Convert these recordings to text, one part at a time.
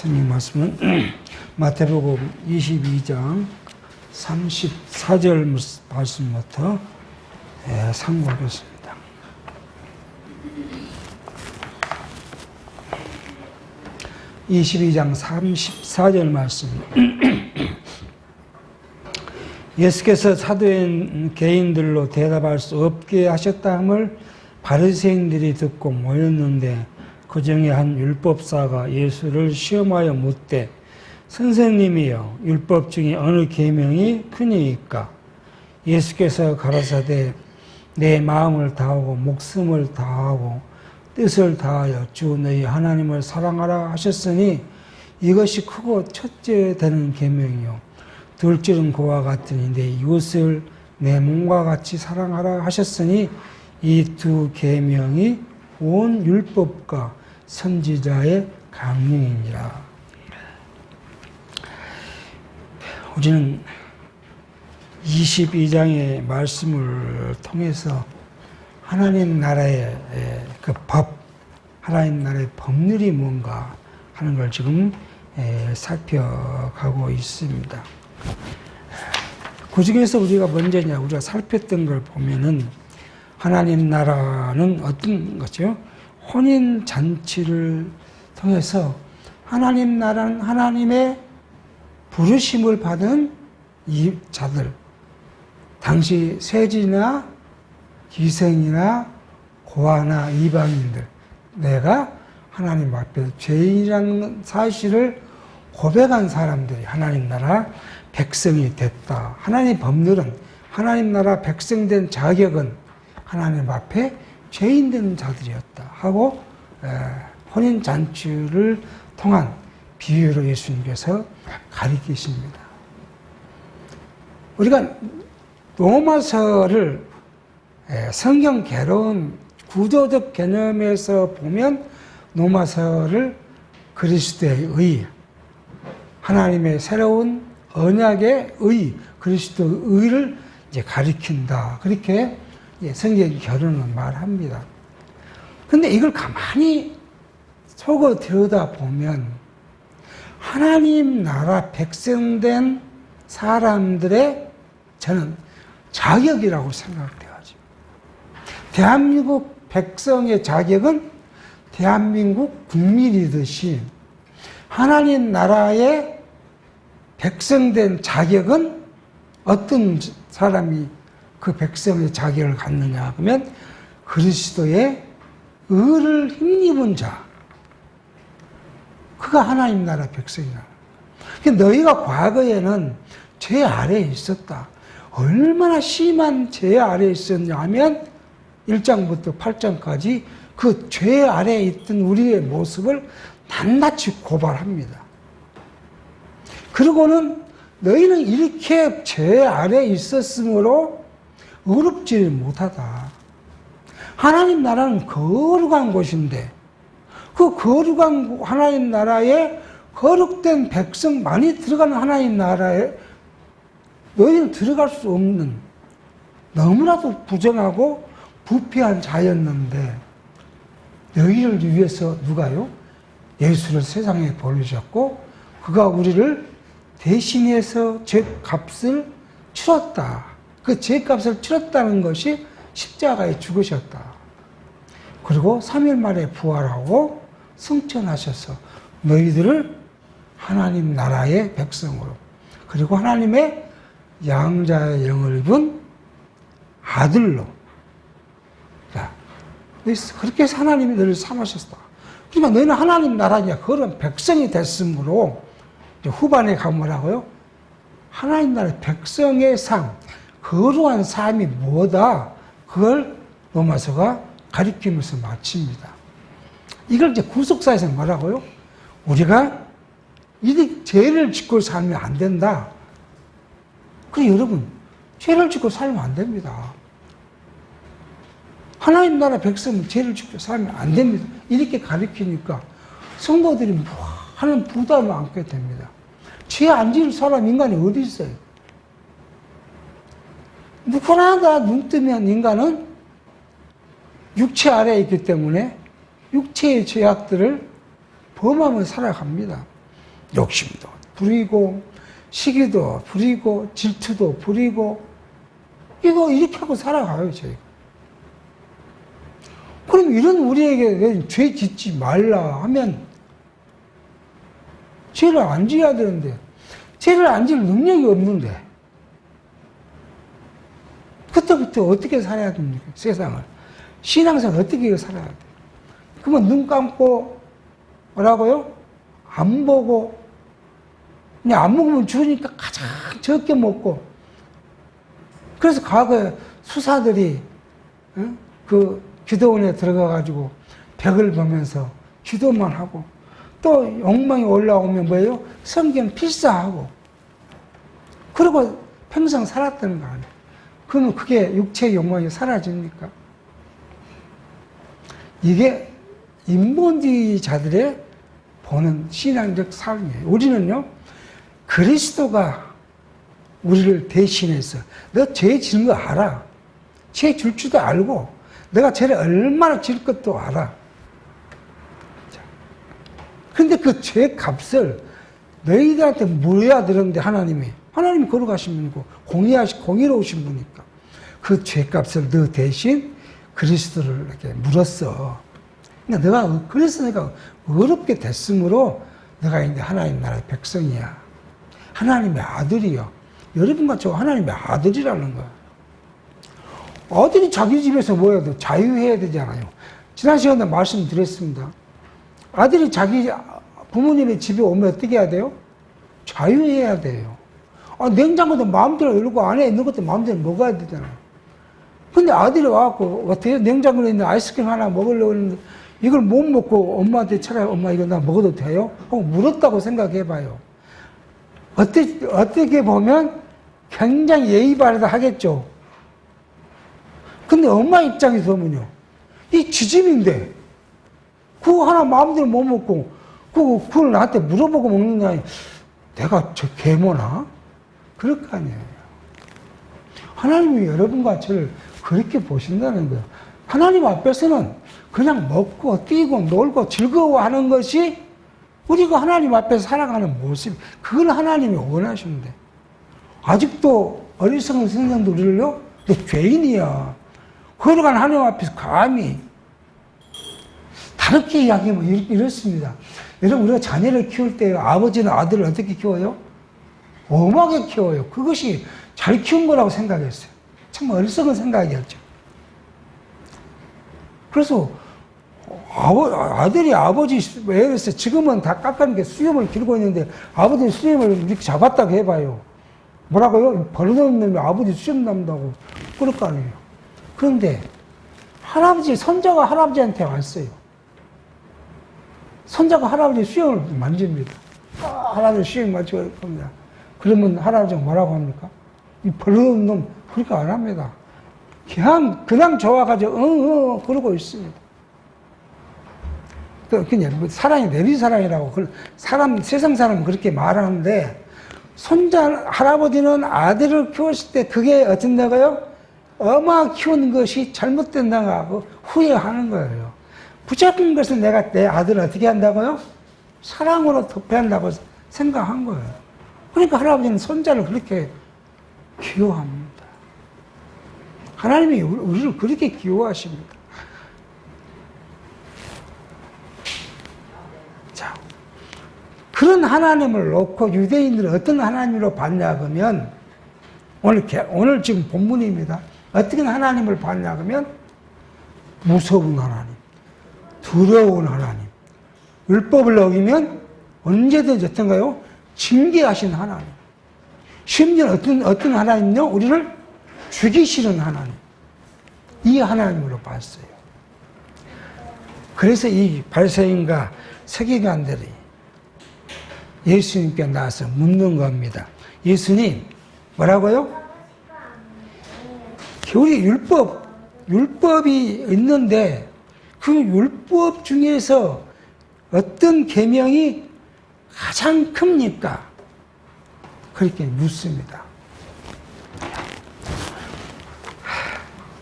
스님 말씀은 마태복음 22장 34절 말씀부터 상고하겠습니다. (22장) 34절 말씀. 예수께서 사도인 개인들로 대답할 수 없게 하셨다 함을 바리새인들이 듣고 모였는데 그 중에 한 율법사가 예수를 시험하여 묻되 선생님이여 율법 중에 어느 계명이 크니이까? 예수께서 가라사대 내 마음을 다하고 목숨을 다하고 뜻을 다하여 주 너희 하나님을 사랑하라 하셨으니 이것이 크고 첫째 되는 계명이요 둘째는 그와 같으니 내 이웃을 내 몸과 같이 사랑하라 하셨으니 이 두 계명이 온 율법과 선지자의 강령이니라. 우리는 22장의 말씀을 통해서 하나님 나라의 그 법, 하나님 나라의 법률이 뭔가 하는 걸 지금 살펴가고 있습니다. 그 중에서 우리가 우리가 살폈던 걸 보면은 하나님 나라는 어떤 거죠? 혼인 잔치를 통해서 하나님 나라는 하나님의 부르심을 받은 이 자들, 당시 세지나 기생이나 고아나 이방인들, 내가 하나님 앞에 죄인이라는 사실을 고백한 사람들이 하나님 나라 백성이 됐다. 하나님 법률은 하나님 나라 백성 된 자격은 하나님 앞에 죄인 된 자들이었다 하고 혼인잔치를 통한 비유로 예수님께서 가리키십니다. 우리가 로마서를 성경 개론 구조적 개념에서 보면 로마서를 그리스도의 의, 하나님의 새로운 언약의 의, 그리스도의 의를 이제 가리킨다. 그렇게 성경 결론은 말합니다. 근데 이걸 가만히 속어 들여다보면 하나님 나라 백성된 사람들의 저는 자격이라고 생각돼야죠. 대한민국 백성의 자격은 대한민국 국민이듯이 하나님 나라의 백성된 자격은 어떤 사람이 그 백성의 자격을 갖느냐 하면 그리스도의 의를 힘입은 자, 그가 하나님 나라 백성이다. 너희가 과거에는 죄 아래에 있었다. 얼마나 심한 죄 아래에 있었냐 하면 1장부터 8장까지 그 죄 아래에 있던 우리의 모습을 낱낱이 고발합니다. 그리고는 너희는 이렇게 죄 아래에 있었으므로 의롭지를 못하다. 하나님 나라는 거룩한 곳인데 그 거룩한 하나님 나라에 거룩된 백성 많이 들어가는 하나님 나라에 너희는 들어갈 수 없는 너무나도 부정하고 부패한 자였는데 너희를 위해서 누가요? 예수를 세상에 보내셨고 그가 우리를 대신해서 죄값을 치렀다. 그 죄값을 치렀다는 것이 십자가에 죽으셨다. 그리고 3일 만에 부활하고 승천하셔서 너희들을 하나님 나라의 백성으로 그리고 하나님의 양자의 영을 입은 아들로 그렇게 해서 하나님이 너희를 삼으셨다. 그러니까 너희는 하나님 나라냐 그런 백성이 됐으므로 후반에 가면 뭐라고요? 하나님 나라의 백성의 삶, 거룩한 삶이 뭐다? 그걸 로마서가 가리키면서 마칩니다. 이걸 이제 구속사에서 뭐라고요? 우리가 이 죄를 짓고 살면 안 된다. 그래 여러분, 죄를 짓고 살면 안 됩니다. 하나님 나라 백성은 죄를 짓고 살면 안 됩니다. 이렇게 가리키니까 성도들이 하는 부담을 안게 됩니다. 죄 안 지을 사람 인간이 어디 있어요? 누구나 다 눈 뜨면 인간은 육체 아래에 있기 때문에 육체의 죄악들을 범하며 살아갑니다. 욕심도 부리고, 시기도 부리고, 질투도 부리고, 이거 이렇게 하고 살아가요, 저희가. 그럼 이런 우리에게 죄 짓지 말라 하면 죄를 안 지어야 되는데, 죄를 안 지을 능력이 없는데, 그때부터 어떻게 살아야 됩니까? 세상을. 신앙생활 어떻게 살아야 돼요? 그러면 눈 감고, 뭐라고요? 안 보고, 그냥 안 먹으면 죽으니까 가장 적게 먹고, 그래서 과거에 수사들이, 그 기도원에 들어가가지고 벽을 보면서 기도만 하고, 또 욕망이 올라오면 뭐예요? 성경 필사하고, 그리고 평생 살았다는 거 아니에요. 그러면 그게 육체의 욕망이 사라집니까? 이게 인본주의자들의 보는 신앙적 삶이에요. 우리는요, 그리스도가 우리를 대신해서, 너 죄 지는 거 알아. 죄 줄 줄도 알고, 내가 죄를 얼마나 질 것도 알아. 근데 그 죄 값을 너희들한테 물어야 되는데, 하나님이 걸어가신 분이고, 공의로우신 분이니까. 그 죄 값을 너 대신 그리스도를 이렇게 물었어. 그러니까 그래서 내가 어렵게 됐으므로 내가 이제 하나님 나라의 백성이야. 하나님의 아들이요. 여러분과 저 하나님의 아들이라는 거야. 아들이 자기 집에서 뭐 해야 돼? 자유해야 되잖아요. 지난 시간에 말씀드렸습니다. 아들이 자기 부모님의 집에 오면 어떻게 해야 돼요? 자유해야 돼요. 냉장고도 마음대로 열고 안에 있는 것도 마음대로 먹어야 되잖아요. 근데 아들이 와갖고 어떻게 냉장고에 있는 아이스크림 하나 먹으려고 했는데 이걸 못 먹고 엄마한테 차라리 엄마 이거 나 먹어도 돼요? 하고 물었다고 생각해봐요. 어떻게 보면 굉장히 예의 바르다 하겠죠. 근데 엄마 입장에서 보면요, 이 지짐인데 그거 하나 마음대로 못 먹고 그걸 나한테 물어보고 먹느냐, 내가 저 개모나? 그럴 거 아니에요. 하나님이 여러분과 저를 그렇게 보신다는 거예요. 하나님 앞에서는 그냥 먹고 뛰고 놀고 즐거워하는 것이 우리가 하나님 앞에서 살아가는 모습, 그걸 하나님이 원하시는데, 아직도 어리석은 선생도 우리를요, 너 죄인이야. 걸어간 하나님 앞에서 감히 다르게 이야기하면 이렇습니다. 여러분, 우리가 자녀를 키울 때 아버지는 아들을 어떻게 키워요? 엄하게 키워요. 그것이 잘 키운 거라고 생각했어요. 참 어리석은 생각이었죠. 그래서 아들이 아버지, 예를 들어서 지금은 다 깎아니까 수염을 기르고 있는데 아버지 수염을 이렇게 잡았다고 해봐요. 뭐라고요? 버릇없는 놈이 아버지 수염 남다고 그럴 거 아니에요. 그런데 손자가 할아버지한테 왔어요. 손자가 할아버지 수염을 만집니다. 할아버지 수염 만지고 겁니다. 그러면 할아버지가 뭐라고 합니까? 이 버릇없는 놈, 그렇게 안 합니다. 그냥 좋아가지고 그러고 있습니다. 그냥 사랑이 내리사랑이라고 세상 사람은 그렇게 말하는데, 할아버지는 아들을 키웠을 때 그게 어쩐다고요? 엄마 키우는 것이 잘못된다고 후회하는 거예요. 부족한 것을 내가 내 아들을 어떻게 한다고요? 사랑으로 도배한다고 생각한 거예요. 그러니까 할아버지는 손자를 그렇게 귀여워합니다. 하나님이 우리를 그렇게 귀여워하십니다. 자, 그런 하나님을 놓고 유대인들은 어떤 하나님으로 봤냐 그러면, 오늘 지금 본문입니다. 어떻게 하나님을 봤냐 그러면, 무서운 하나님, 두려운 하나님, 율법을 어기면 언제든지 어떤가요? 징계하신 하나님. 심지어 어떤 하나님요? 우리를 죽이시는 하나님. 이 하나님으로 봤어요. 그래서 이 바리새인과 서기관들이 예수님께 나와서 묻는 겁니다. 예수님, 뭐라고요? 우리 율법이 있는데 그 율법 중에서 어떤 계명이 가장 큽니까? 그렇게 묻습니다.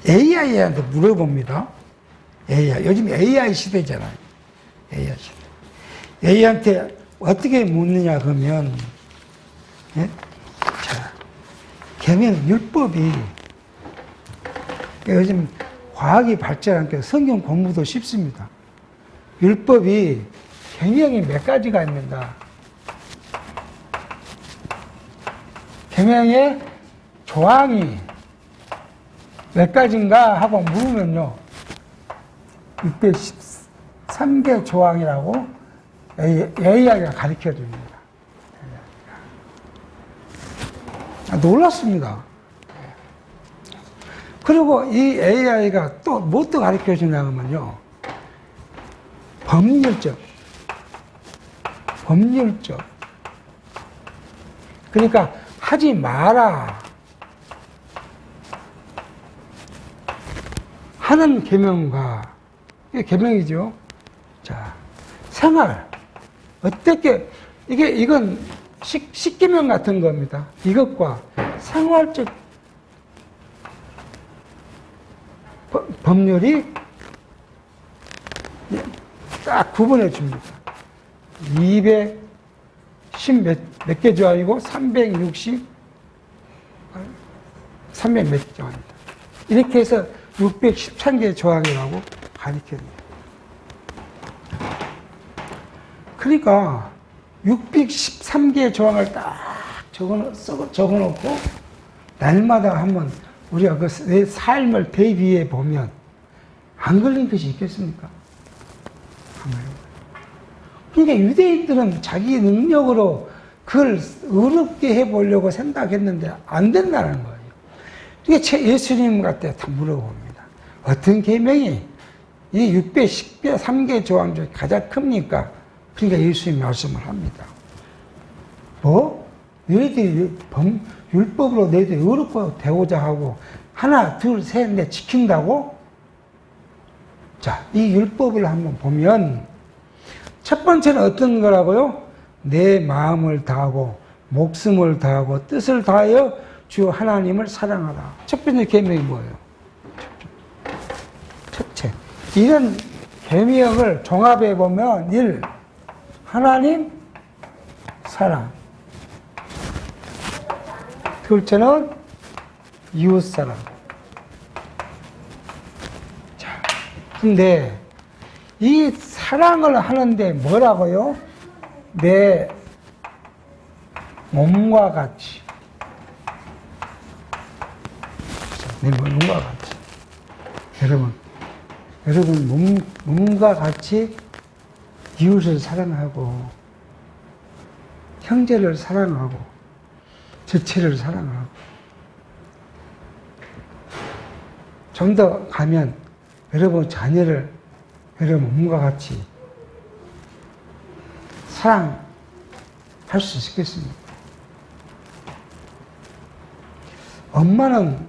AI한테 물어봅니다. AI, 요즘 AI 시대잖아요. AI 시대. AI한테 어떻게 묻느냐 그러면, 예? 자, 계명 율법이 요즘 과학이 발전하니까 성경 공부도 쉽습니다. 율법이 계명이 몇 가지가 있는가? 계명의 조항이 몇 가지인가 하고 물으면요, 613개 조항이라고 AI가 가르쳐 줍니다. 놀랐습니다. 그리고 이 AI가 또 뭣도 가르쳐 주냐면요, 법률적. 그러니까 하지 마라 하는 계명과, 이게 계명이죠. 자, 생활 어떻게, 이건 십계명 같은 겁니다. 이것과 생활적 법률이 딱 구분해 줍니다. 210 몇 개 조항이고 360 몇 조항입니다. 이렇게 해서 613개 조항이라고 가르쳐요. 그러니까 613개 조항을 딱 적어놓고 날마다 한번 우리가 그 내 삶을 대비해 보면 안 걸린 것이 있겠습니까? 그러니까 유대인들은 자기 능력으로 그걸 어렵게 해보려고 생각했는데 안 된다는 거예요. 그러니까 예수님한테 다 물어봅니다. 어떤 계명이 이 613개 조항 중에 가장 큽니까? 그러니까 예수님이 말씀을 합니다. 뭐? 너희들이 율법으로 너희들이 어렵고 되고자 하고 하나, 둘, 셋, 넷 지킨다고? 자, 이 율법을 한번 보면 첫 번째는 어떤 거라고요? 내 마음을 다하고 목숨을 다하고 뜻을 다하여 주 하나님을 사랑하라. 첫 번째 계명이 뭐예요? 첫째. 이런 계명을 종합해 보면 1. 하나님 사랑. 둘째는 이웃 사랑. 자, 근데 이 사랑을 하는데 뭐라고요? 내 몸과 같이. 내 몸과 같이. 여러분 몸과 같이 이웃을 사랑하고 형제를 사랑하고 지체를 사랑하고, 좀 더 가면 여러분 자녀를 여러분 몸과 같이 사랑할 수 있겠습니까? 엄마는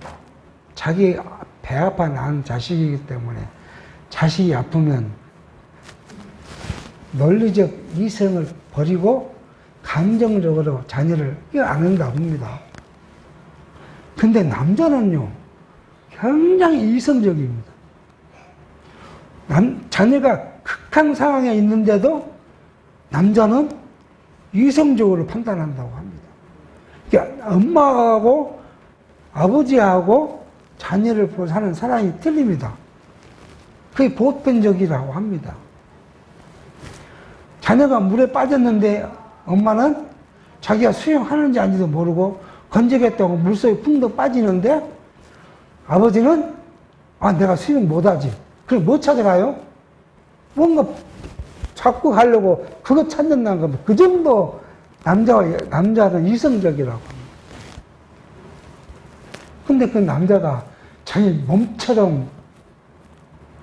자기 배 아파 낳은 자식이기 때문에 자식이 아프면 논리적 이성을 버리고 감정적으로 자녀를 껴안는다고 합니다. 근데 남자는요, 굉장히 이성적입니다. 자녀가 극한 상황에 있는데도 남자는 이성적으로 판단한다고 합니다. 그러니까 엄마하고 아버지하고 자녀를 보고 사는 사랑이 틀립니다. 그게 보편적이라고 합니다. 자녀가 물에 빠졌는데 엄마는 자기가 수영하는지 아닌지도 모르고 건져겠다고 물속에 쿵더 빠지는데 아버지는 내가 수영 못하지. 그럼 뭐 찾아가요? 뭔가 자꾸 가려고 그거 찾는다는 겁니다. 그 정도 남자는 이성적이라고 합니다. 근데 그 남자가 자기 몸처럼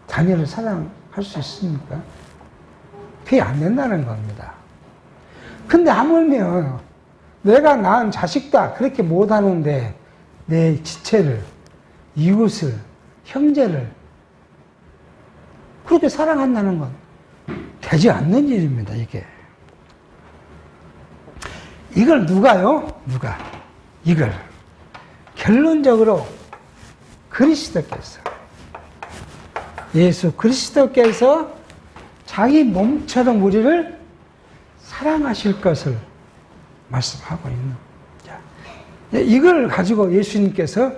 자녀를 사랑할 수 있습니까? 그게 안 된다는 겁니다. 근데 하물며 내가 낳은 자식다 그렇게 못하는데 내 지체를, 이웃을, 형제를 그렇게 사랑한다는 건 되지 않는 일입니다, 이게. 이걸 누가요? 이걸 결론적으로 그리스도께서, 예수 그리스도께서 자기 몸처럼 우리를 사랑하실 것을 말씀하고 있는. 자, 이걸 가지고 예수님께서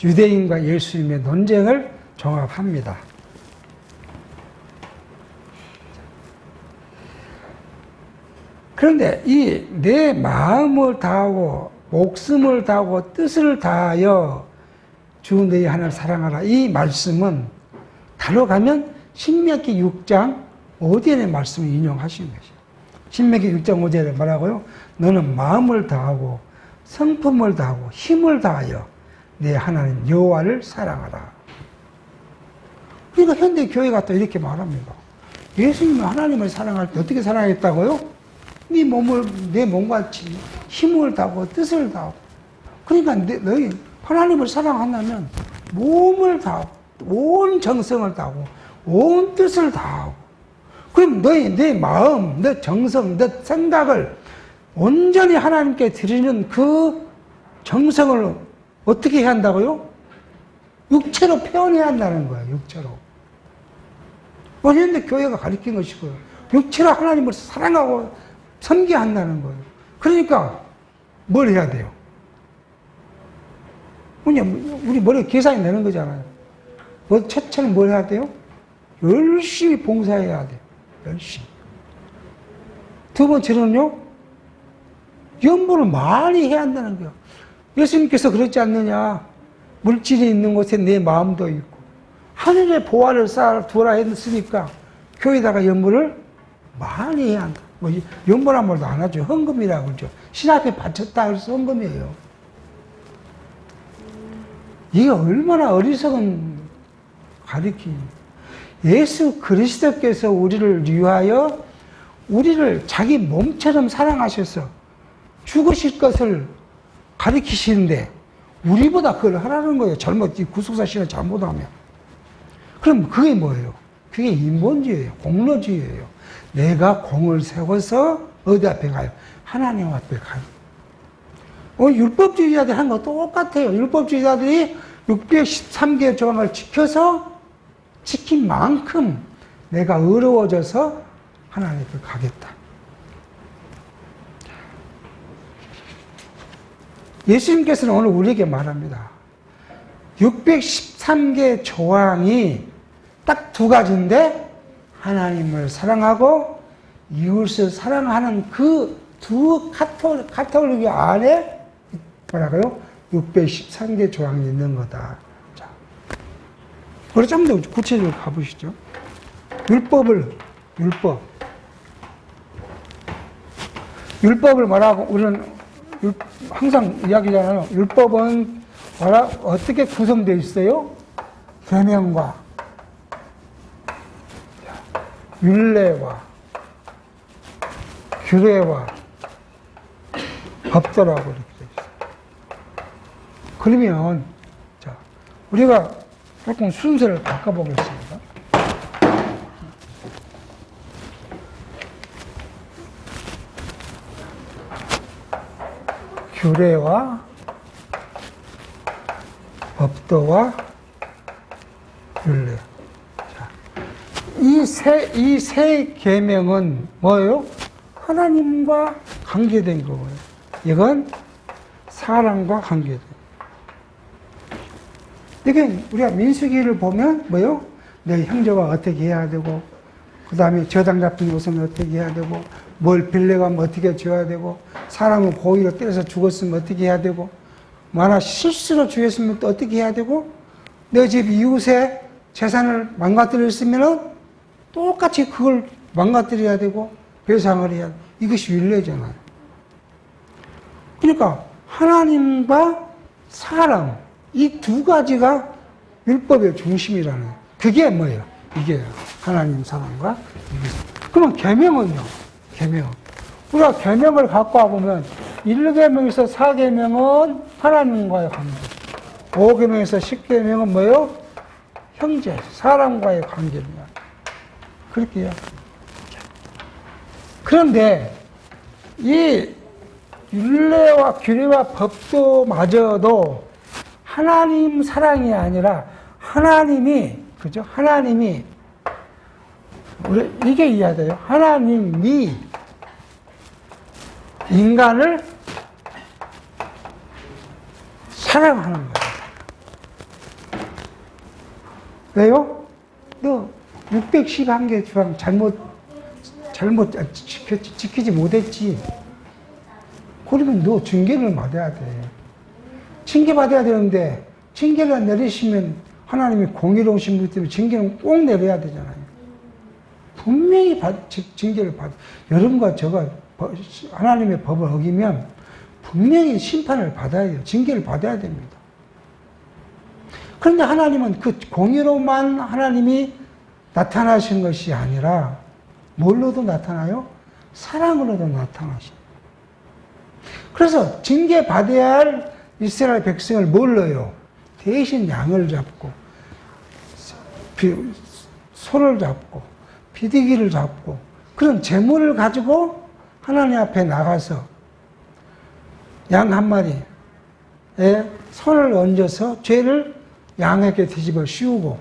유대인과 예수님의 논쟁을 종합합니다. 그런데 이 내 마음을 다하고 목숨을 다하고 뜻을 다하여 주 너희 하나님을 사랑하라. 이 말씀은 달로 가면 신명기 6장 5절의 말씀을 인용하신 것이에요. 신명기 6장 5절에 뭐라고요? 너는 마음을 다하고 성품을 다하고 힘을 다하여 내 하나님 여호와를 사랑하라. 그러니까 현대 교회가 또 이렇게 말합니다. 예수님은 하나님을 사랑할 때 어떻게 사랑했다고요? 네 몸을, 내 몸과 힘을 다하고 뜻을 다하고. 그러니까 너희 하나님을 사랑한다면 몸을 다하고 온 정성을 다하고 온 뜻을 다하고. 그럼 내 마음, 내 정성, 내 생각을 온전히 하나님께 드리는 그 정성을 어떻게 해야 한다고요? 육체로 표현해야 한다는 거예요. 육체로. 그런데 교회가 가르친 것이고요. 육체로 하나님을 사랑하고 섬겨야 한다는 거예요. 그러니까 뭘 해야 돼요? 우리 머리에 계산이 되는 거잖아요. 첫째는 뭘 해야 돼요? 열심히 봉사해야 돼요. 열심히. 두 번째는요, 연보를 많이 해야 한다는 거예요. 예수님께서 그렇지 않느냐? 물질이 있는 곳에 내 마음도 있고, 하늘의 보화를 두라 했으니까, 교회에다가 연보를 많이 해야 한다. 연보란 말도 안 하죠. 헌금이라고 그러죠. 신 앞에 바쳤다 그래서 헌금이에요. 이게 얼마나 어리석은 가르침이에요. 예수 그리스도께서 우리를 위하여 우리를 자기 몸처럼 사랑하셔서 죽으실 것을 가르치시는데 우리보다 그걸 하라는 거예요. 구속사 시간 잘못하면. 그럼 그게 뭐예요? 그게 인본주의예요. 공로주의예요. 내가 공을 세워서 어디 앞에 가요? 하나님 앞에 가요. 율법주의자들이 한 거 똑같아요. 율법주의자들이 613개의 조항을 지킨 만큼 내가 의로워져서 하나님 앞에 가겠다. 예수님께서는 오늘 우리에게 말합니다. 613개 조항이 딱 두 가지인데 하나님을 사랑하고 이웃을 사랑하는 그 두 카테고리 안에 뭐라고요? 613개 조항이 있는 거다. 자, 우리 좀 더 구체적으로 가보시죠. 율법을 뭐라고 우리는 항상 이야기잖아요. 율법은 어떻게 구성되어 있어요? 계명과 율례와 규례와 법도라고 이렇게 되어 있어요. 그러면 자, 우리가 조금 순서를 바꿔보겠습니다. 규례와 법도와 율례. 이 세 계명은 뭐예요? 하나님과 관계된 거고요. 이건 사람과 관계된. 이게 우리가 민수기를 보면 뭐요? 내 형제와 어떻게 해야 되고, 그 다음에 저당 잡힌 것은 어떻게 해야 되고, 뭘 빌려가면 어떻게 줘야 되고, 사람은 고의로 때려서 죽었으면 어떻게 해야 되고, 만약 실수로 죽였으면 또 어떻게 해야 되고, 내 집 이웃의 재산을 망가뜨렸으면 똑같이 그걸 망가뜨려야 되고, 배상을 해야 돼. 이것이 율례잖아요. 그러니까 하나님과 사람, 이 두 가지가 율법의 중심이라는, 그게 뭐예요? 이게 하나님 사랑과 그러면 계명은요? 계명. 우리가 계명을 갖고 와보면 1계명에서 4계명은 하나님과의 관계, 5계명에서 10계명은 뭐예요? 형제, 사람과의 관계입니다. 그렇게요. 그런데 이 율례와 규례와 법도마저도 하나님 사랑이 아니라 하나님이, 그죠? 하나님이, 우리 이게 이해돼요. 하나님이 인간을 사랑하는 거예요. 왜요? 너 611개 주랑 잘못 지키지 못했지. 그러면 너 징계를 받아야 돼. 징계 받아야 되는데 징계를 내리시면 하나님이 공의로우신 분 때문에 징계는 꼭 내려야 되잖아요. 분명히 징계를 받아. 여러분과 저가 하나님의 법을 어기면 분명히 심판을 받아야 돼요. 징계를 받아야 됩니다. 그런데 하나님은 그 공의로만 하나님이 나타나신 것이 아니라 뭘로도 나타나요? 사랑으로도 나타나십니다. 그래서 징계받아야 할 이스라엘 백성을 뭘로요? 대신 양을 잡고 소를 잡고 비디기를 잡고 그런 재물을 가지고 하나님 앞에 나가서 양 한 마리에 손을 얹어서 죄를 양에게 뒤집어 씌우고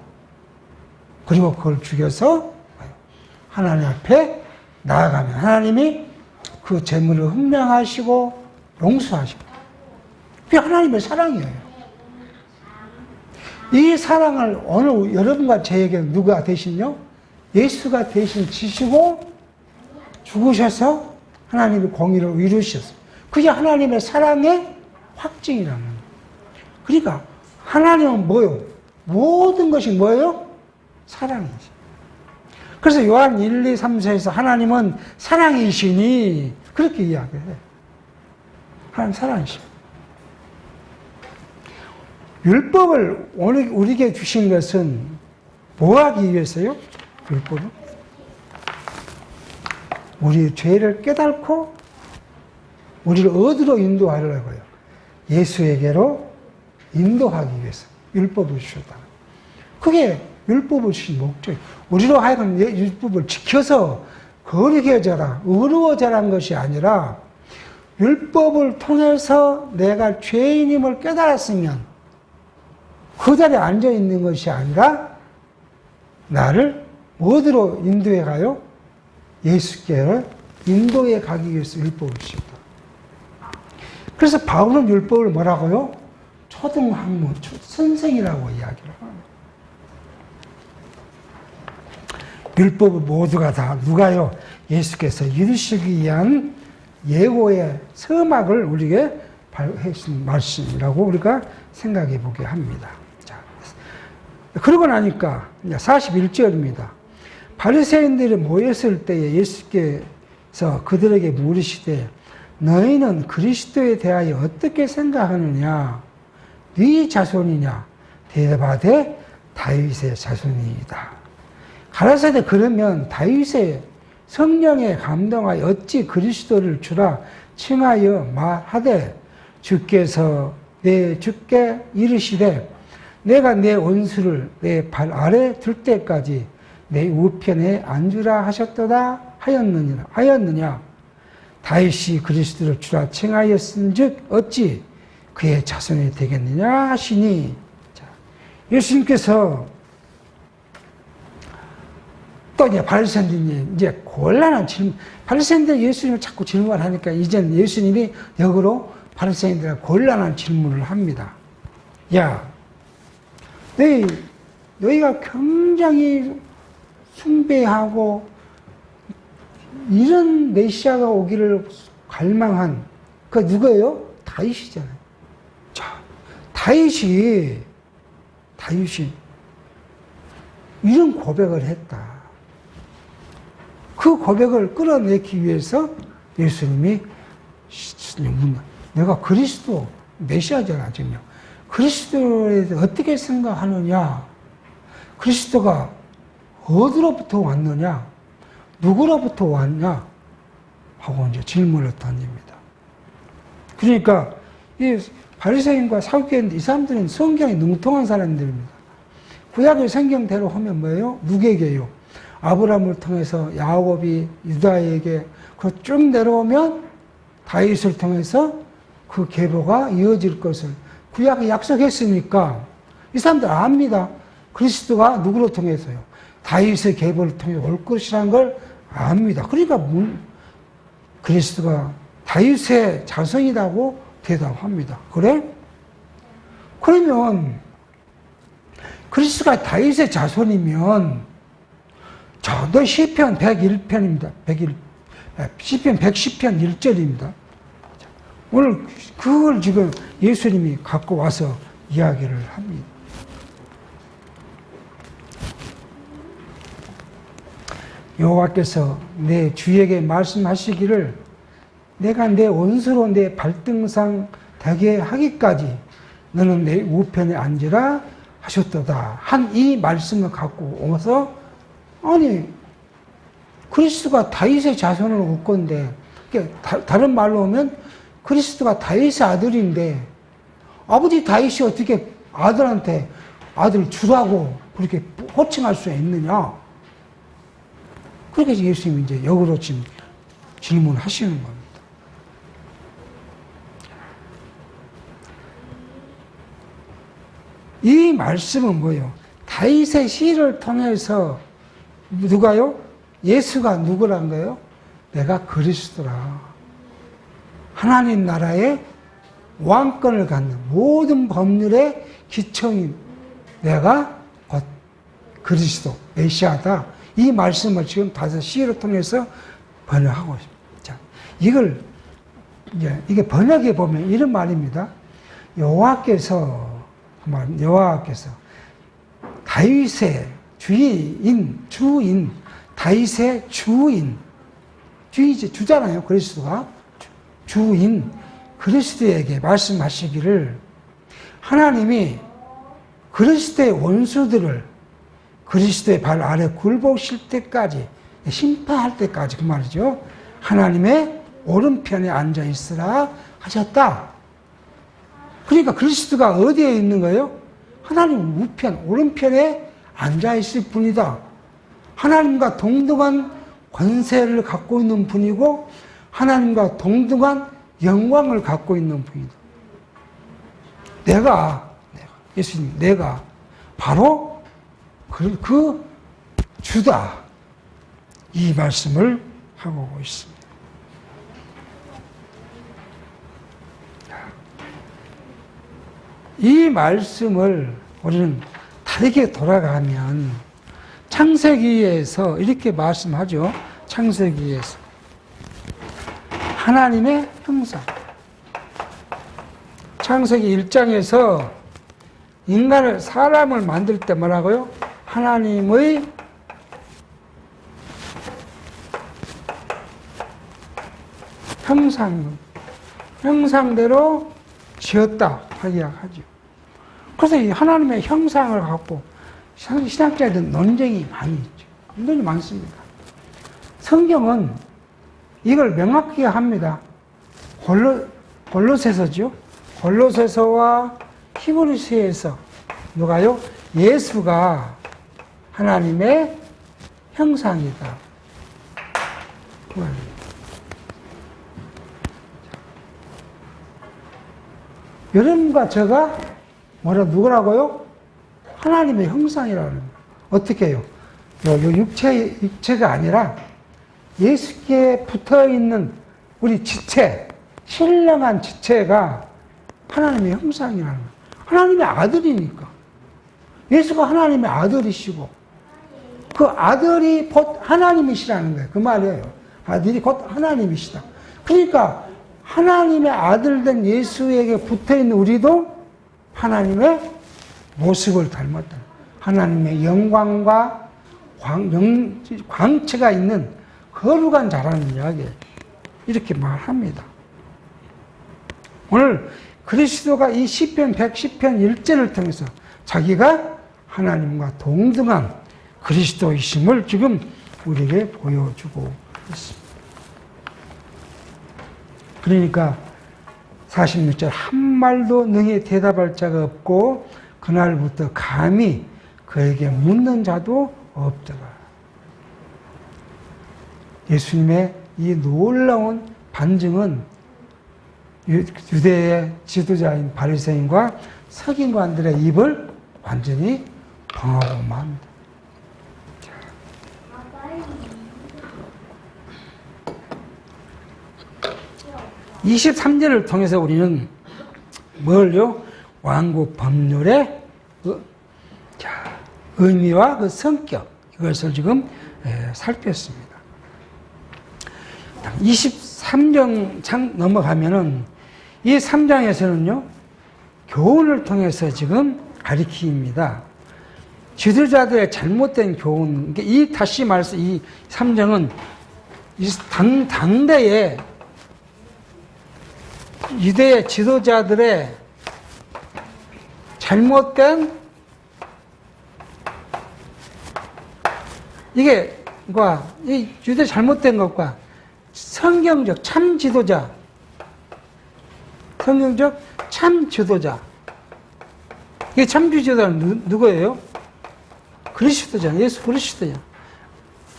그리고 그걸 죽여서 하나님 앞에 나아가면 하나님이 그 재물을 흠량하시고 용서하시고 그게 하나님의 사랑이에요. 이 사랑을 오늘 여러분과 저에게 누가 대신요? 예수가 대신 지시고 죽으셔서 하나님의 공의를 이루셨어요. 그게 하나님의 사랑의 확증이라는 거예요. 그러니까 하나님은 뭐요? 모든 것이 뭐예요? 사랑이지. 그래서 요한 1, 2, 3, 4에서 하나님은 사랑이시니 그렇게 이야기해요. 하나님 사랑이십니다. 율법을 오늘 우리에게 주신 것은 뭐 하기 위해서요? 율법은? 우리 죄를 깨닫고 우리를 어디로 인도하려고요? 예수에게로 인도하기 위해서 율법을 주셨다. 그게 율법을 주신 목적이에요. 우리로 하여금 율법을 지켜서 거룩해져라, 의로워져라는 것이 아니라 율법을 통해서 내가 죄인임을 깨달았으면 그 자리에 앉아 있는 것이 아니라 나를 어디로 인도해 가요? 예수께로 인도해 가기 위해서 율법을 주셨다. 그래서 바울은 율법을 뭐라고요? 초등학문, 선생이라고 이야기를 합니다. 율법을 모두가 다 누가요? 예수께서 이루시기 위한 예고의 서막을 우리에게 발해주신 말씀이라고 우리가 생각해 보게 합니다. 자, 그러고 나니까 41절입니다. 바리새인들이 모였을 때에 예수께서 그들에게 물으시되 너희는 그리스도에 대하여 어떻게 생각하느냐? 네 자손이냐? 대답하되 다윗의 자손이다. 가라사대 그러면 다윗의 성령에 감동하여 어찌 그리스도를 주라 칭하여 말하되 주께서 내 주께 이르시되 내가 내 원수를 내 발 아래 둘 때까지 내 우편에 앉으라 하셨도다 하였느냐? 다윗이 그리스도를 주라 칭하였은즉 어찌 그의 자손이 되겠느냐 하시니. 자, 예수님께서 또 이제 바리새인들이 이제 곤란한 질문, 바리새인들 예수님을 자꾸 질문하니까 이제는 예수님이 역으로 바리새인들에게 곤란한 질문을 합니다. 야, 너희가 굉장히 숭배하고 이런 메시아가 오기를 갈망한 그 누구예요? 다윗이잖아요. 자, 다윗이 이런 고백을 했다. 그 고백을 끌어내기 위해서 예수님이 내가 그리스도 메시아잖아 지금. 그리스도에 대해서 어떻게 생각하느냐? 그리스도가 어디로부터 왔느냐? 누구로부터 왔냐? 하고 이제 질문을 던집니다. 그러니까 이 바리새인과 사두개인들 이 사람들은 성경에 능통한 사람들입니다. 구약의 성경대로 하면 뭐예요? 누구에게요? 아브라함을 통해서 야곱이 유다에게 그 쭉 내려오면 다윗을 통해서 그 계보가 이어질 것을 구약에 약속했으니까 이 사람들 압니다. 그리스도가 누구로 통해서요? 다윗의 계보를 통해 올 것이라는 걸 압니다. 그러니까 그리스도가 다윗의 자손이라고 대답합니다. 그래? 그러면 그리스도가 다윗의 자손이면 저도 시편 101편입니다. 시편 110편 1절입니다. 오늘 그걸 지금 예수님이 갖고 와서 이야기를 합니다. 여호와께서 내 주에게 말씀하시기를 내가 내 원수로 내 발등상 되게 하기까지 너는 내 우편에 앉으라 하셨도다. 한 이 말씀을 갖고 와서 아니 그리스도가 다윗의 자손을 올 건데 다른 말로 하면 그리스도가 다윗의 아들인데 아버지 다윗이 어떻게 아들한테 아들 주라고 그렇게 호칭할 수 있느냐. 그렇게 예수님이 이제 역으로 지금 질문하시는 겁니다. 이 말씀은 뭐예요? 다윗의 시를 통해서 누가요? 예수가 누구란 거예요? 내가 그리스도라. 하나님 나라의 왕권을 갖는 모든 법률의 기초인 내가 곧 그리스도, 메시아다. 이 말씀을 지금 다섯 시를 통해서 번역하고 있습니다. 자, 이게 번역해 보면 이런 말입니다. 여호와께서 다윗의 주인, 다윗의 주잖아요. 그리스도가 주인 그리스도에게 말씀하시기를 하나님이 그리스도의 원수들을 그리스도의 발 아래 굴복실 때까지 심판할 때까지 그 말이죠. 하나님의 오른편에 앉아 있으라 하셨다. 그러니까 그리스도가 어디에 있는 거예요? 하나님 우편, 오른편에 앉아 있을 분이다. 하나님과 동등한 권세를 갖고 있는 분이고 하나님과 동등한 영광을 갖고 있는 분이다. 예수님, 내가 바로 그 주다. 이 말씀을 하고 있습니다. 이 말씀을 우리는 다르게 돌아가면 창세기에서 이렇게 말씀하죠. 창세기에서 하나님의 형상. 창세기 1장에서 사람을 만들 때 뭐라고요? 하나님의 형상대로 지었다 하죠. 그래서 이 하나님의 형상을 갖고 신학자들은 논쟁이 많이 있죠. 논쟁이 많습니다. 성경은 이걸 명확히 합니다. 골로새서죠. 골로새서와 히브리서에서 누가요? 예수가 하나님의 형상이다. 여러분과 제가 누구라고요? 하나님의 형상이라는 거예요. 어떻게 해요? 육체가 아니라 예수께 붙어있는 우리 지체, 신령한 지체가 하나님의 형상이라는 거예요. 하나님의 아들이니까. 예수가 하나님의 아들이시고 그 아들이 곧 하나님이시라는 거예요. 그 말이에요. 아들이 곧 하나님이시다. 그러니까 하나님의 아들 된 예수에게 붙어있는 우리도 하나님의 모습을 닮았다. 하나님의 영광과 광채가 있는 거룩한 자라는 이야기예요. 이렇게 말합니다. 오늘 그리스도가 이 시편 110편 1절을 통해서 자기가 하나님과 동등한 그리스도이심을 지금 우리에게 보여주고 있습니다. 그러니까 46절 한 말도 능히 대답할 자가 없고 그날부터 감히 그에게 묻는 자도 없더라. 예수님의 이 놀라운 반증은 유대의 지도자인 바리새인과 서기관들의 입을 완전히 방하고 맙니다. 23절을 통해서 우리는 뭘요? 왕국 법률의 의미와 그 성격, 이것을 지금 살폈습니다. 23장 넘어가면은 이 3장에서는요, 교훈을 통해서 지금 가리킵니다. 지도자들의 잘못된 교훈, 이 다시 말해서 이 3장은 당대의 유대 지도자들의 잘못된 이 유대 잘못된 것과 성경적 참 지도자, 성경적 참 지도자, 이게 참 지도자는 누구예요? 그리스도잖아요. 예수 그리스도잖아요.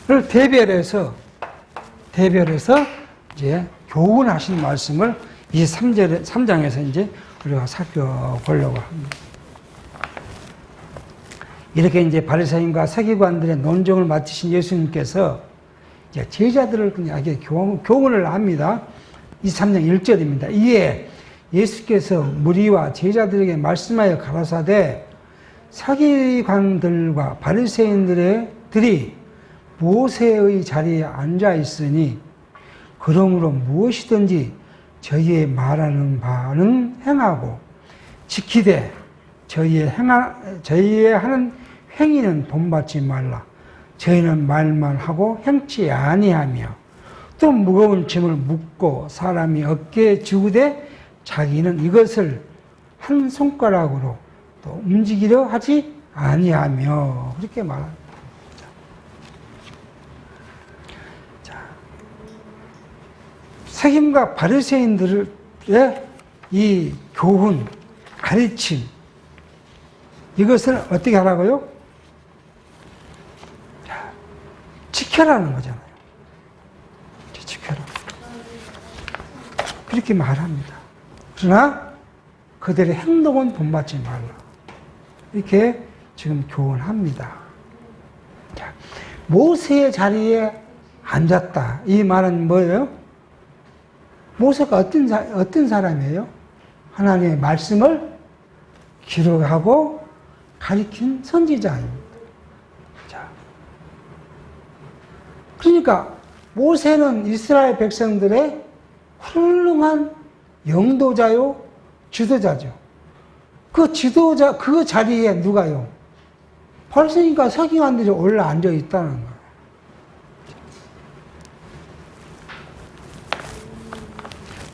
를 대별해서 이제 교훈하신 말씀을 이 3장에서 이제 우리가 살펴보려고 합니다. 이렇게 이제 바리새인과 서기관들의 논쟁을 맡으신 예수님께서 이제 제자들을 그냥 교훈을 합니다. 23장 1절입니다. 이에 예수께서 무리와 제자들에게 말씀하여 가라사대 서기관들과 바리새인들이 모세의 자리에 앉아 있으니 그러므로 무엇이든지 저희의 말하는 바는 행하고 지키되 저희의 하는 행위는 본받지 말라. 저희는 말만 하고 행치 아니하며 또 무거운 짐을 묻고 사람이 어깨에 지우되 자기는 이것을 한 손가락으로 또 움직이려 하지 아니하며 그렇게 말합니다. 서기관과 바리새인들의 이 교훈, 가르침, 이것을 어떻게 하라고요? 지켜라는 거잖아요. 지켜라. 그렇게 말합니다. 그러나 그들의 행동은 본받지 말라. 이렇게 지금 교훈합니다. 모세의 자리에 앉았다. 이 말은 뭐예요? 모세가 어떤 사람이에요? 하나님의 말씀을 기록하고 가르친 선지자입니다. 자, 그러니까 모세는 이스라엘 백성들의 훌륭한 영도자요, 지도자죠. 그 지도자, 그 자리에 누가요? 바리새인과 서기관들이 올라 앉아 있다는 거예요.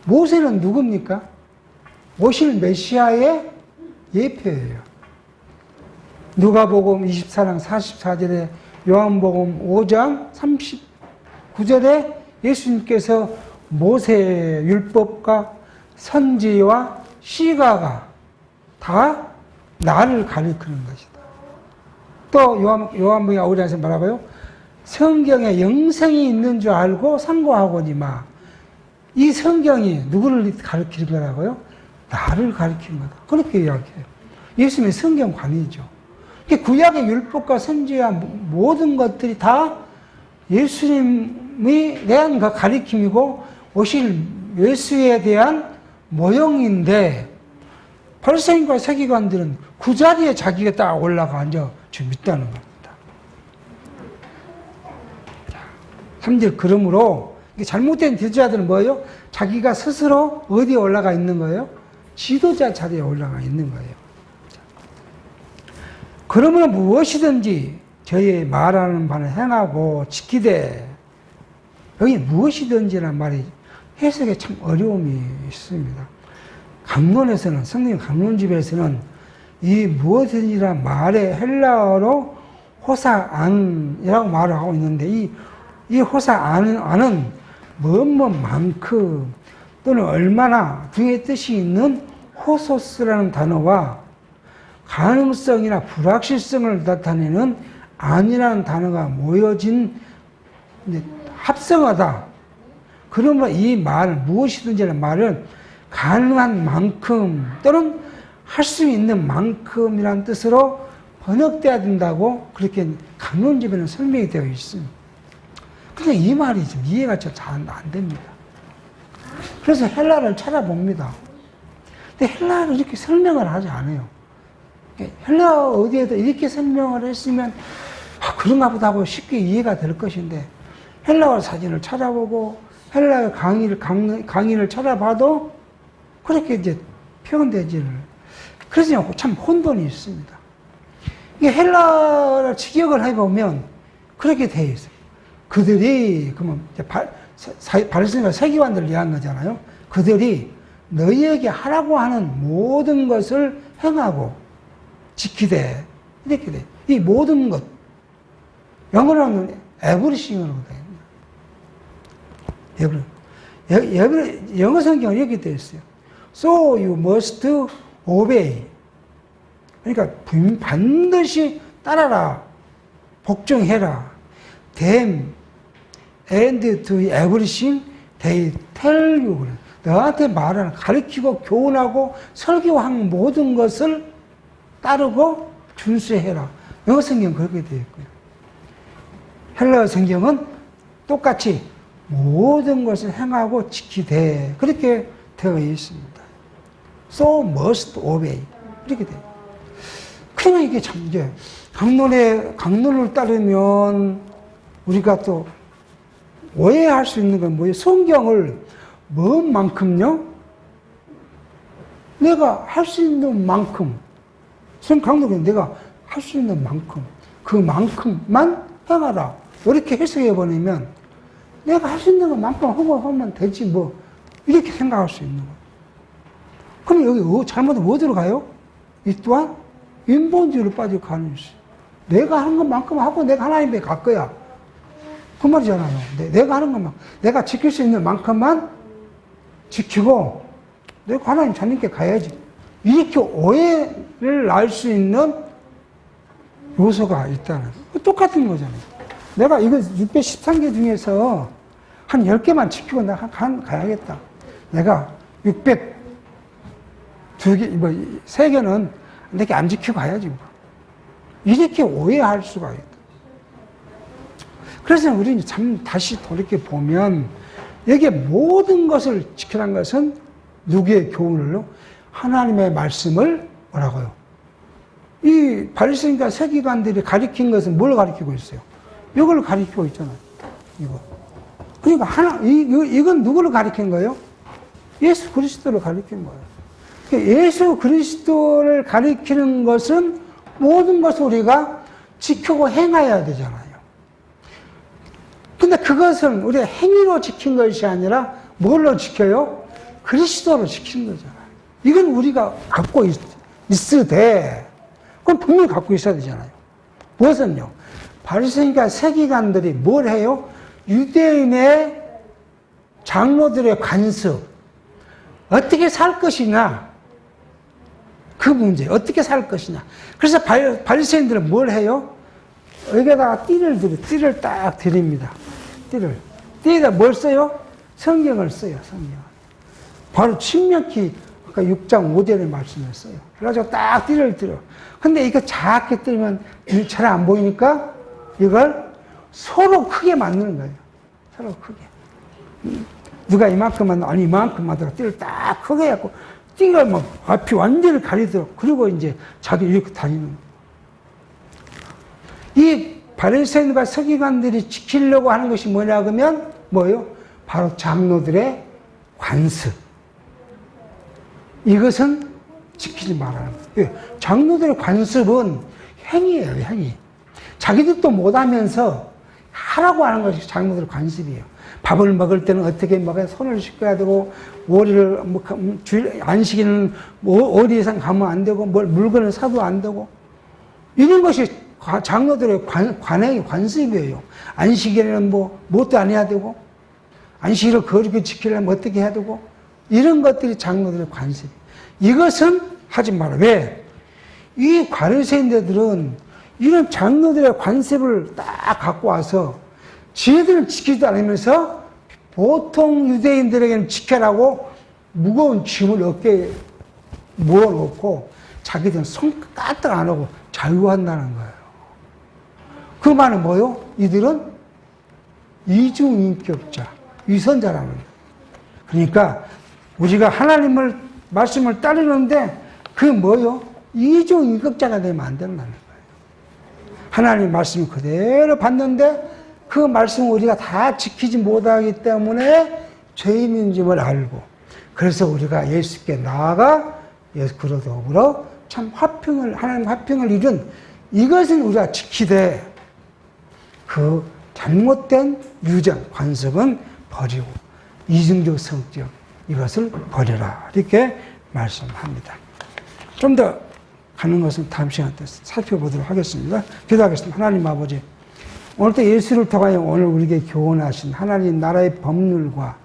모세는 누굽니까? 오실 메시아의 예표예요. 누가복음 24장 44절에 요한복음 5장 39절에 예수님께서 모세의 율법과 선지와 시가가 다 나를 가리키는 것이다. 또 요한복음 5장에서 말하고요. 성경에 영생이 있는 줄 알고 상고하거니와 이 성경이 누구를 가르치는 거라고요? 나를 가르치는 거다. 그렇게 이야기해요. 예수님의 성경관이죠. 구약의 율법과 선지와 모든 것들이 다 예수님에 대한 가르침이고 오실 예수에 대한 모형인데 바리새인과 서기관들은 그 자리에 자기가 딱 올라가 앉아 지금 있다는 겁니다. 3절 그러므로 잘못된 지도자들은 뭐예요? 자기가 스스로 어디에 올라가 있는 거예요? 지도자 자리에 올라가 있는 거예요. 그러므로 무엇이든지 저희 말하는 바는 행하고 지키되, 여기 무엇이든지라는 말이 해석에 참 어려움이 있습니다. 강론에서는, 성경 강론집에서는 이 무엇이든지라는 말의 헬라어로 호사안이라고 말을 하고 있는데 이 호사안은 뭐뭐만큼 또는 얼마나 등의 뜻이 있는 호소스라는 단어와 가능성이나 불확실성을 나타내는 안이라는 단어가 모여진 합성어다. 그러므로 이 말, 무엇이든지라는 말은 가능한 만큼 또는 할 수 있는 만큼이라는 뜻으로 번역돼야 된다고 그렇게 강론집에는 설명이 되어 있습니다. 근데 이 말이 좀 이해가 잘 안 됩니다. 그래서 헬라를 찾아봅니다. 근데 헬라를 이렇게 설명을 하지 않아요. 헬라 어디에도 이렇게 설명을 했으면 그런가 보다 하고 쉽게 이해가 될 것인데 헬라어 사진을 찾아보고 헬라어 강의를 찾아봐도 그렇게 이제 표현되지를. 그래서 참 혼돈이 있습니다. 이게 헬라어를 직역을 해보면 그렇게 되어 있어요. 그들이, 그러면 바리새인과 서기관들을 위한 거잖아요. 그들이 너희에게 하라고 하는 모든 것을 행하고 지키되, 이렇게 돼. 이 모든 것. 영어로는 everything으로 되어 있는 영어 성경은 이렇게 되어 있어요. So you must obey. 그러니까 반드시 따라라. 복종해라. Them and to everything they tell you. 너한테 말하는, 가르치고 교훈하고 설교한 모든 것을 따르고 준수해라. 영어 성경은 그렇게 되어 있고요. 헬라어 성경은 똑같이 모든 것을 행하고 지키되 그렇게 되어 있습니다. So must obey. 이렇게 돼요. 그러면 이게 참, 이제, 강론을 따르면 우리가 또 오해할 수 있는 건 뭐예요? 성경을 뭐만큼요? 내가 할 수 있는 만큼, 강론은 내가 할 수 있는 만큼, 그만큼만 행하라. 이렇게 해석해버리면 내가 할 수 있는 것만큼 하면 되지 뭐, 이렇게 생각할 수 있는 거예요. 그럼 여기 잘못하면 어디로 가요? 이 또한 인본주의로 빠질 가능성이 있어요. 내가 하는 것만큼 하고 내가 하나님께 갈 거야. 그 말이잖아요. 내가 하는 것만, 내가 지킬 수 있는 만큼만 지키고 내가 하나님 자님께 가야지. 이렇게 오해를 날 수 있는 요소가 있다는 똑같은 거잖아요. 내가 이거 613개 중에서 한 10개만 지키고 내가 가야겠다. 내가 3개는 내가 안 지키고 가야지. 이렇게 오해할 수가 있다. 그래서 우리는 참 다시 돌이켜 보면 여기에 모든 것을 지키라는 것은 누구의 교훈을요? 하나님의 말씀을 뭐라고요? 이 바리새인과 서기관들이 가리킨 것은 뭘 가리키고 있어요? 이걸 가리키고 있잖아요. 이거. 그러니까 이건 누구를 가리킨 거예요? 예수 그리스도를 가리킨 거예요. 그러니까 예수 그리스도를 가리키는 것은 모든 것을 우리가 지키고 행해야 되잖아요. 근데 그것은 우리가 행위로 지킨 것이 아니라 뭘로 지켜요? 그리스도로 지키는 거잖아요. 이건 우리가 갖고 있어야 돼. 그럼 분명히 갖고 있어야 되잖아요. 무엇은요? 바리새인과 서기관들이 뭘 해요? 유대인의 장로들의 관습, 어떻게 살 것이냐, 그 문제, 어떻게 살 것이냐. 그래서 바리새인들은 뭘 해요? 여기다가 띠를 딱 드립니다. 띠에다 뭘 써요? 성경을 써요, 성경. 바로 신명기 6장 5절의 말씀을 써요. 그래가지고 딱 띠를 들어. 근데 이거 작게 뜨면 잘 안 보이니까 이걸 서로 크게 만드는 거예요. 서로 크게. 누가 이만큼만, 아니 이만큼만 들어. 띠를 딱 크게 해갖고 띠가 막 앞이 완전히 가리도록. 그리고 이제 자기 이렇게 다니는 거예요. 이 바리새인과 서기관들이 지키려고 하는 것이 뭐냐 그러면 뭐예요? 바로 장로들의 관습. 이것은 지키지 말아야 합니다. 장로들의 관습은 행위예요, 행위. 자기들도 못하면서 하라고 하는 것이 장로들의 관습이에요. 밥을 먹을 때는 어떻게 먹어야 손을 씻어야 되고, 오리를, 안식일은 오리 이상 가면 안 되고, 물건을 사도 안 되고, 이런 것이 장로들의 관습이에요. 안식일에는 뭣도 안 해야 되고, 안식일을 거룩히 지키려면 어떻게 해야 되고, 이런 것들이 장로들의 관습. 이것은 하지 마라. 왜? 이 바리새인들은 이런 장로들의 관습을 딱 갖고 와서 지혜들은 지키지도 않으면서 보통 유대인들에게는 지켜라고 무거운 짐을 어깨에 모아놓고 자기들은 손 까딱 안 하고 자유한다는 거예요. 그 말은 뭐요? 이들은 이중인격자, 위선자라는 거예요. 그러니까 우리가 하나님을 말씀을 따르는데 그 뭐요? 이중이극자가 되면 안 된다는 거예요. 하나님 말씀을 그대로 받는데 그 말씀을 우리가 다 지키지 못하기 때문에 죄인인 점을 알고 그래서 우리가 예수께 나아가 예수 그로 더불어 참 하나님 화평을 이룬 이것을 우리가 지키되 그 잘못된 유전, 관습은 버리고 이중적 성격 이것을 버려라 이렇게 말씀합니다. 좀 더 가는 것은 다음 시간 때 살펴보도록 하겠습니다. 기도하겠습니다. 하나님 아버지 오늘도 예수를 통하여 오늘 우리에게 교훈하신 하나님 나라의 법률과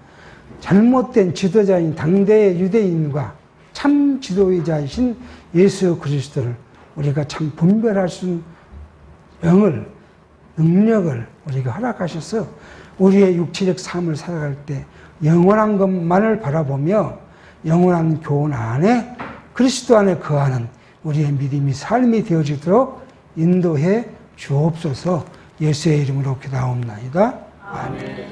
잘못된 지도자인 당대의 유대인과 참 지도자이신 예수 그리스도를 우리가 참 분별할 수 있는 영을 능력을 우리가 허락하셔서 우리의 육체적 삶을 살아갈 때 영원한 것만을 바라보며 영원한 교훈 안에 그리스도 안에 거하는 우리의 믿음이 삶이 되어지도록 인도해 주옵소서. 예수의 이름으로 기도하옵나이다. 아멘.